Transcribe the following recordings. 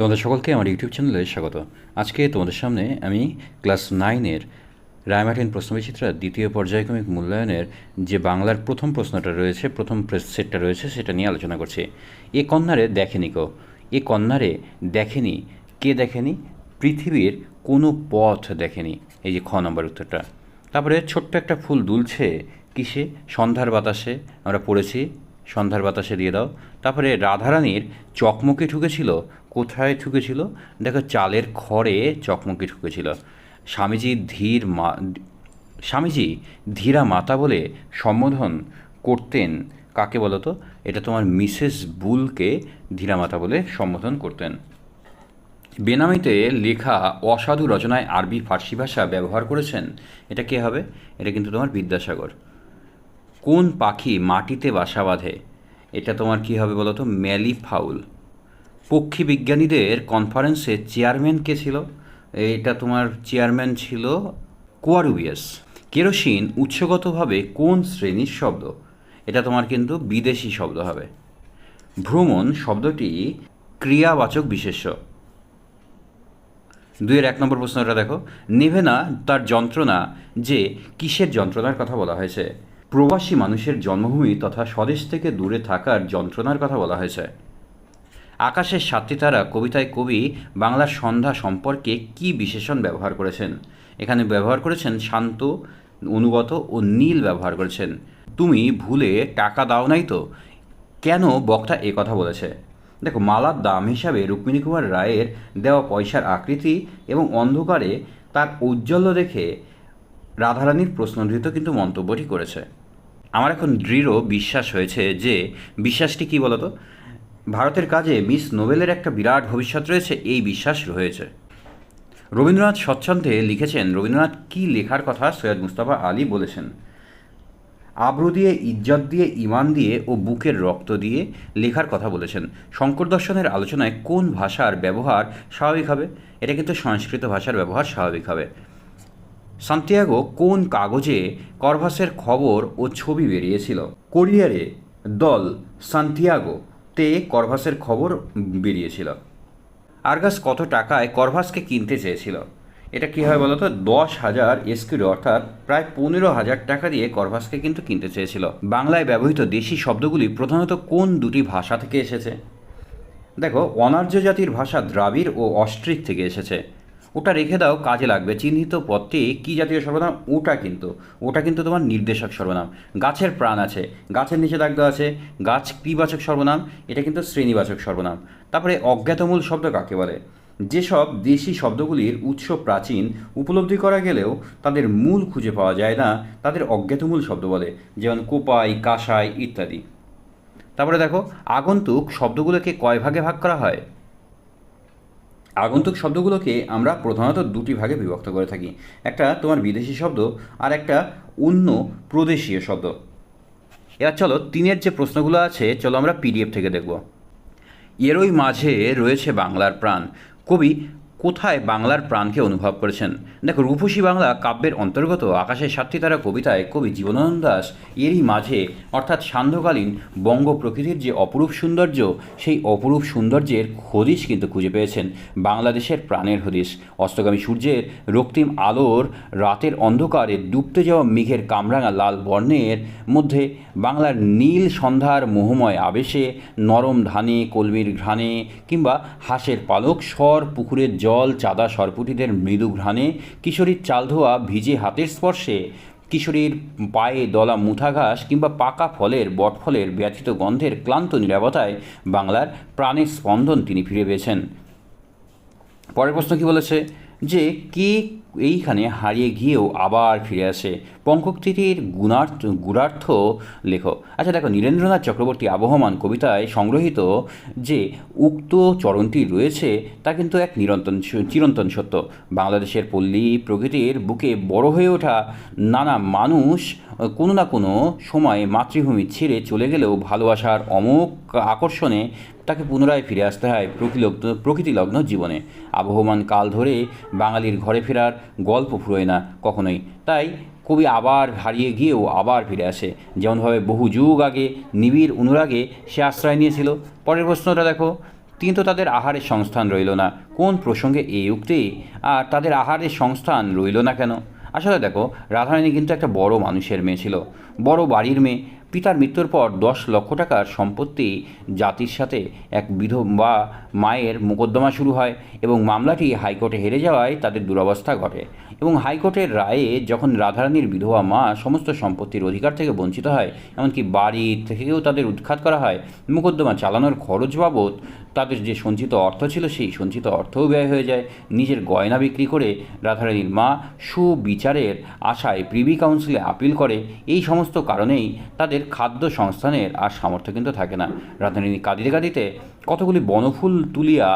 তোমাদের সকলকে আমার ইউটিউব চ্যানেলে স্বাগত। আজকে তোমাদের সামনে আমি ক্লাস 9-এর রায়মার্টিন প্রশ্নবিচিত্রার দ্বিতীয় পর্যায়ক্রমিক মূল্যায়নের যে বাংলার প্রথম প্রশ্নটা রয়েছে, প্রথম সেটটা রয়েছে, সেটা নিয়ে আলোচনা করছি। এ কন্যারে দেখেনি কো, এ কন্যারে দেখেনি, কে দেখেনি? পৃথিবীর কোনো পথ দেখেনি। এই যে খ নম্বর উত্তরটা। তারপরে ছোট্ট একটা ফুল দুলছে কিসে? সন্ধ্যার বাতাসে। আমরা পড়েছি সন্ধ্যার বাতাসে দিয়ে দাও। তারপরে রাধারানীর চকমকি ঠুকেছিল, কোথায় ঠুকেছিল? দেখো, চালের খড়ে চকমকি ঠুকেছিল। স্বামীজি স্বামীজি ধীরা মাতা বলে সম্বোধন করতেন কাকে বলো তো? এটা তোমার মিসেস বুলকে ধীরা মাতা বলে সম্বোধন করতেন। বেনামিতে লেখা অসাধু রচনায় আরবি ফার্সি ভাষা ব্যবহার করেছেন, এটা কে হবে? এটা কিন্তু তোমার বিদ্যাসাগর। কোন পাখি মাটিতে বাসা বাঁধে? এটা তোমার কি হবে বলো তো? ম্যালি ফাউল। পক্ষী বিজ্ঞানীদের কনফারেন্সে চেয়ারম্যান কে ছিল? এটা তোমার চেয়ারম্যান ছিল কোয়ারুবিয়াস। কেরোসিন উৎসগতভাবে কোন শ্রেণীর শব্দ? এটা তোমার কিন্তু বিদেশি শব্দ হবে। ভ্রমণ শব্দটি ক্রিয়াবাচক বিশেষ্য। 2-এর 1 নম্বর প্রশ্নটা দেখো। নেভে না তার যন্ত্রণা, যে কিসের যন্ত্রণার কথা বলা হয়েছে? প্রবাসী মানুষের জন্মভূমি তথা স্বদেশ থেকে দূরে থাকার যন্ত্রণার কথা বলা হয়েছে। আকাশের সাতটি তারা কবিতায় কবি বাংলার সন্ধ্যা সম্পর্কে কি বিশেষণ ব্যবহার করেছেন? এখানে ব্যবহার করেছেন শান্ত, অনুগত ও নীল ব্যবহার করেছেন। তুমি ভুলে টাকা দাও নাই তো? কেন বক্তা এ কথা বলেছে? দেখো, মালার দাম হিসাবে রুক্মিণী কুমার রায়ের দেওয়া পয়সার আকৃতি এবং অন্ধকারে তার ঔজ্জ্বল্য দেখে রাধারানীর প্রশ্নধৃত কিন্তু মন্তব্যটি করেছে। আমার এখন দৃঢ় বিশ্বাস হয়েছে যে, বিশ্বাসটি কী বলতো? ভারতের কাজে মিস নোবেলের একটা বিরাট ভবিষ্যৎ রয়েছে, এই বিশ্বাস রয়েছে। রবীন্দ্রনাথ স্বচ্ছন্দে লিখেছেন, রবীন্দ্রনাথ কী লেখার কথা সৈয়দ মুস্তাফা আলী বলেছেন? আব্রু দিয়ে, ইজ্জত দিয়ে, ইমান দিয়ে ও বুকের রক্ত দিয়ে লেখার কথা বলেছেন। শঙ্কর দর্শনের আলোচনায় কোন ভাষার ব্যবহার স্বাভাবিক হবে? এটা কিন্তু সংস্কৃত ভাষার ব্যবহার স্বাভাবিক হবে। সান্তিয়াগো কোন কাগজে করভাসের খবর ও ছবি বেরিয়েছিল? কোরিয়ারে দল সান্তিয়াগো তে করভাসের খবর বেরিয়েছিল। আর্গাস কত টাকায় করভাসকে কিনতে চেয়েছিল? এটা কী হয় বলো তো? 10,000 এসকিউডো, অর্থাৎ প্রায় 15,000 টাকা দিয়ে করভাসকে কিন্তু কিনতে চেয়েছিল। বাংলায় ব্যবহৃত দেশি শব্দগুলি প্রধানত কোন দুটি ভাষা থেকে এসেছে? দেখো, অনার্য জাতির ভাষা দ্রাবিড় ও অস্ট্রিক থেকে এসেছে। ওটা রেখে দাও, কাজে লাগবে। চিহ্নিত পদটি কী জাতীয় সর্বনাম? ওটা কিন্তু তোমার নির্দেশক সর্বনাম। গাছের প্রাণ আছে, গাছের নিচে দাগ দেওয়া আছে, গাছ কৃবাচক সর্বনাম, এটা কিন্তু শ্রেণীবাচক সর্বনাম। তারপরে অজ্ঞাতমূল শব্দ কাকে বলে? যেসব দেশি শব্দগুলির উৎস প্রাচীন, উপলব্ধি করা গেলেও তাদের মূল খুঁজে পাওয়া যায় না, তাদের অজ্ঞাতমূল শব্দ বলে, যেমন কোপাই, কাঁসাই ইত্যাদি। তারপরে দেখো, আগন্তুক শব্দগুলোকে কয় ভাগে ভাগ করা হয়? আগন্তুক শব্দগুলোকে আমরা প্রধানত দুটি ভাগে বিভক্ত করে থাকি। একটা তোমার বিদেশি শব্দ, আর একটা অন্য প্রদেশীয় শব্দ। এবার চলো 3-এর যে প্রশ্নগুলো আছে, চলো আমরা পিডিএফ থেকে দেখব। এরই মাঝে রয়েছে বাংলার প্রাণ। কবি কোথায় বাংলার প্রাণকে অনুভব করেছেন? দেখো, রূপসী বাংলা কাব্যের অন্তর্গত আকাশের সাতটি তারা কবিতায় কবি জীবনানন্দ দাশ এরই মাঝে, অর্থাৎ সান্ধ্যকালীন বঙ্গ প্রকৃতির যে অপরূপ সৌন্দর্য, সেই অপরূপ সৌন্দর্যের হদিশ কিন্তু খুঁজে পেয়েছেন। বাংলাদেশের প্রাণের হদিশ। অস্তগামী সূর্যের রক্তিম আলোর রাতের অন্ধকারে ডুবতে যাওয়া মেঘের কামরাঙা লাল বর্ণের মধ্যে বাংলার নীল সন্ধ্যার মোহময় আবেশে, নরম ধানে কলমির ঘ্রাণে, কিংবা হাঁসের পালক স্বর, পুকুরের জল, চাঁদা সরপুটিদের মৃদু ঘ্রাণে, কিশোরীর চাল ধোয়া ভিজে হাতের স্পর্শে, কিশোরীর পায়ে দলা মুঠা ঘাস, কিংবা পাকা ফলের বটফলের ব্যথিত গন্ধের ক্লান্ত নীরবতায় বাংলার প্রাণের স্পন্দন তিনি ফিরে পেয়েছেন। পরের প্রশ্ন কী বলেছে? যে কে এইখানে হারিয়ে গিয়েও আবার ফিরে আসে? পঙ্কক্তিটির গুণার্থ লেখো। আচ্ছা দেখো, নীরেন্দ্রনাথ চক্রবর্তী আবহমান কবিতায় সংগ্রহীত যে উক্ত চরণটি রয়েছে, তা কিন্তু এক চিরন্তন সত্য। বাংলাদেশের পল্লী প্রকৃতির বুকে বড় হয়ে ওঠা নানা মানুষ কোনো না কোনো সময় মাতৃভূমি ছেড়ে চলে গেলেও ভালোবাসার অমোঘ আকর্ষণে তাকে পুনরায় ফিরে আসতে হয় প্রকৃতিলগ্ন জীবনে। আবহমান কাল ধরে বাঙালির ঘরে ফেরার গল্প ফুরোয় না কখনোই। তাই কবি আবার হারিয়ে গিয়েও আবার ফিরে আসে, যেমনভাবে বহু যুগ আগে নিবিড় অনুরাগে সে আশ্রয় নিয়েছিল। পরের প্রশ্নটা দেখো, কিন্তু তাদের আহারের সংস্থান রইল না। কোন প্রসঙ্গে এই উক্তি, আর তাদের আহারের সংস্থান রইল না কেন? আসলে দেখো, রাধারানী কিন্তু একটা বড় মানুষের মেয়ে ছিল, বড় বাড়ির মেয়ে। পিতার মৃত্যুর পর 10 লক্ষ টাকার সম্পত্তি জাতির সাথে এক বিধবা মায়ের মোকদ্দমা শুরু হয় এবং মামলাটি হাইকোর্টে হেরে যাওয়ায় তাদের দুরবস্থা ঘটে। এবং হাইকোর্টের রায়ে যখন রাধারানীর বিধবা মা সমস্ত সম্পত্তির অধিকার থেকে বঞ্চিত হয়, এমনকি বাড়ি থেকেও তাদের উৎখাত করা হয়, মোকদ্দমা চালানোর খরচ বাবদ তাদের যে সঞ্চিত অর্থ ছিল সেই সঞ্চিত অর্থও ব্যয় হয়ে যায়। নিজের গয়না বিক্রি করে রাধারানীর মা সুবিচারের আশায় প্রিভি কাউন্সিলে আপিল করে। এই সমস্ত কারণেই তাদের খাদ্য সংস্থানের আর সামর্থ্য কিন্তু থাকে না। রাধারানী কাঁদিতে কাঁদিতে কতগুলি বনফুল তুলিয়া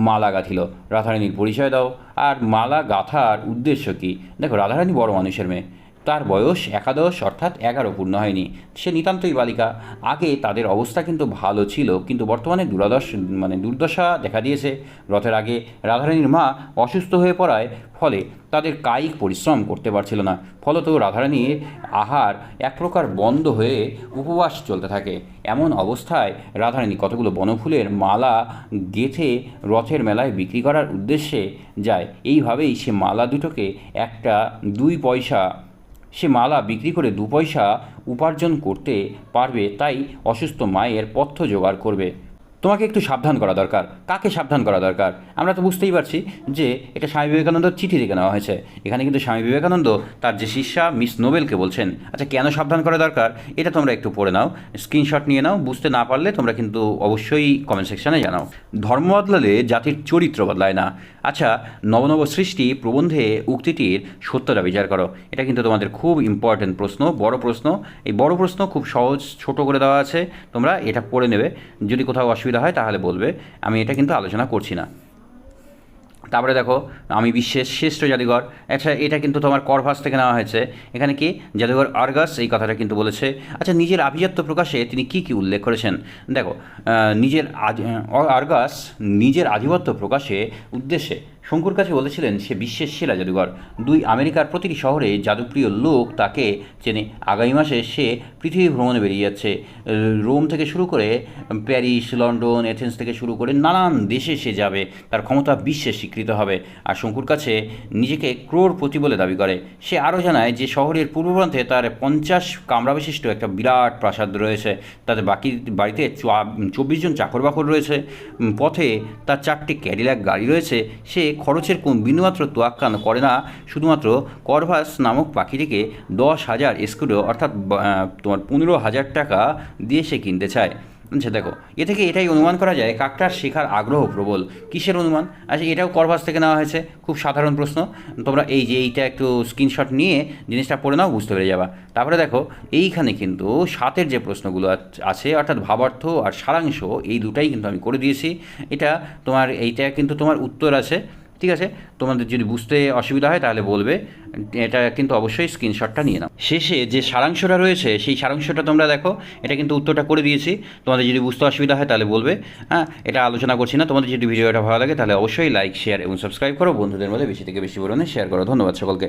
মালা গাঁথিল। রাধারানীর পরিচয় দাও, আর মালা গাঁথার উদ্দেশ্য কী? দেখো, রাধারানী বড় মানুষের মেয়ে, তার বয়স 11 অর্থাৎ 11 পূর্ণ হয়নি, সে নিতান্তই বালিকা। আগে তাদের অবস্থা কিন্তু ভালো ছিল, কিন্তু বর্তমানে দুর্দশা দেখা দিয়েছে। রথের আগে রাধারানীর মা অসুস্থ হয়ে পড়ায় ফলে তাদের কায়িক পরিশ্রম করতে পারছিল না। ফলত রাধারানীর আহার এক প্রকার বন্ধ হয়ে উপবাস চলতে থাকে। এমন অবস্থায় রাধারানী কতগুলো বনফুলের মালা গেঁথে রথের মেলায় বিক্রি করার উদ্দেশ্যে যায়। এইভাবেই সে মালা দুটোকে একটা 2 পয়সা, সে মালা বিক্রি করে 2 পয়সা উপার্জন করতে পারবে, তাই অসুস্থ মায়ের পথ্য জোগাড় করবে। তোমাকে একটু সাবধান করা দরকার। কাকে সাবধান করা দরকার? আমরা তো বুঝতেই পারছি যে এটা স্বামী বিবেকানন্দর চিঠি থেকে নেওয়া হয়েছে। এখানে কিন্তু স্বামী বিবেকানন্দ তার যে শিষ্যা মিস নোবেলকে বলছেন। আচ্ছা, কেন সাবধান করা দরকার এটা তোমরা একটু পড়ে নাও, স্ক্রিনশট নিয়ে নাও। বুঝতে না পারলে তোমরা কিন্তু অবশ্যই কমেন্ট সেকশানে জানাও। ধর্ম বদলালে জাতির চরিত্র বদলায় না। আচ্ছা, নবনব সৃষ্টি প্রবন্ধে উক্তিটির সত্যতা বিচার করো। এটা কিন্তু তোমাদের খুব ইম্পর্টেন্ট প্রশ্ন, বড় প্রশ্ন। এই বড় প্রশ্ন খুব সহজ, ছোট করে দেওয়া আছে, তোমরা এটা পড়ে নেবে। যদি কোথাও অসুবিধা হয় তাহলে বলবে, আমি এটা কিন্তু আলোচনা করছি না। তারপরে দেখো, আমি বিশ্বের শ্রেষ্ঠ জাদুঘর। আচ্ছা, এটা কিন্তু তোমার করভাস থেকে নেওয়া হয়েছে। এখানে কি জাদুঘর আর্গাস এই কথাটা কিন্তু বলেছে। আচ্ছা, নিজের আভিজাত্য প্রকাশে তিনি কি কি উল্লেখ করেছেন? দেখো, আর্গাস নিজের আধিপত্য প্রকাশে উদ্দেশ্যে শঙ্কুর কাছে বলেছিলেন সে বিশ্বের সেরা জাদুঘর। 2 আমেরিকার প্রতিটি শহরে জাদুপ্রিয় লোক তাকে চেনে। আগামী মাসে সে পৃথিবী ভ্রমণে বেরিয়ে যাচ্ছে। রোম থেকে শুরু করে প্যারিস, লন্ডন, এথেন্স থেকে শুরু করে নানান দেশে সে যাবে। তার ক্ষমতা বিশ্বে স্বীকৃত হবে। আর শঙ্কুর কাছে নিজেকে ক্রোড়পতি বলে দাবি করে। সে আরও জানায় যে শহরের পূর্ব প্রান্তে তার 50 কামরা বিশিষ্ট একটা বিরাট প্রাসাদ রয়েছে। তাতে বাকি বাড়িতে 24 জন চাকর বাকর রয়েছে। পথে তার 4টি ক্যাডিল্যাক গাড়ি রয়েছে। সে খরচের কোন বিন্দুমাত্র তোয়াক্কা করে না, শুধুমাত্র করভাস নামক পাখিটিকে 10,000 এস্কুডো অর্থাৎ তোমার 15,000 টাকা দিয়ে সে কিনতে চায়। আচ্ছা দেখো, এ থেকে এটাই অনুমান করা যায় কাকটার শেখার আগ্রহ প্রবল। কিসের অনুমান? আচ্ছা, এটাও করভাস থেকে নেওয়া হয়েছে। খুব সাধারণ প্রশ্ন, তোমরা এইটা একটু স্ক্রিনশট নিয়ে জিনিসটা পড়ে নাও, বুঝতে পেরে যাবা। তারপরে দেখো, এইখানে কিন্তু 7-এর যে প্রশ্নগুলো আছে, অর্থাৎ ভাবার্থ আর সারাংশ, এই দুটাই কিন্তু আমি করে দিয়েছি। এটা তোমার এইটা কিন্তু তোমার উত্তর আছে, ঠিক আছে? তোমাদের যদি বুঝতে অসুবিধা হয় তাহলে বলবে। এটা কিন্তু অবশ্যই স্ক্রিনশটটা নিয়ে নাও। শেষে যে সারাংশটা রয়েছে সেই সারাংশটা তোমরা দেখো, এটা কিন্তু উত্তরটা করে দিয়েছি। তোমাদের যদি বুঝতে অসুবিধা হয় তাহলে বলবে। হ্যাঁ, এটা আলোচনা করছি না। তোমাদের যদি ভিডিওটা ভালো লাগে তাহলে অবশ্যই লাইক, শেয়ার এবং সাবস্ক্রাইব করো। বন্ধুদের মধ্যে বেশি থেকে বেশি পরিমাণে শেয়ার করো। ধন্যবাদ সকলকে।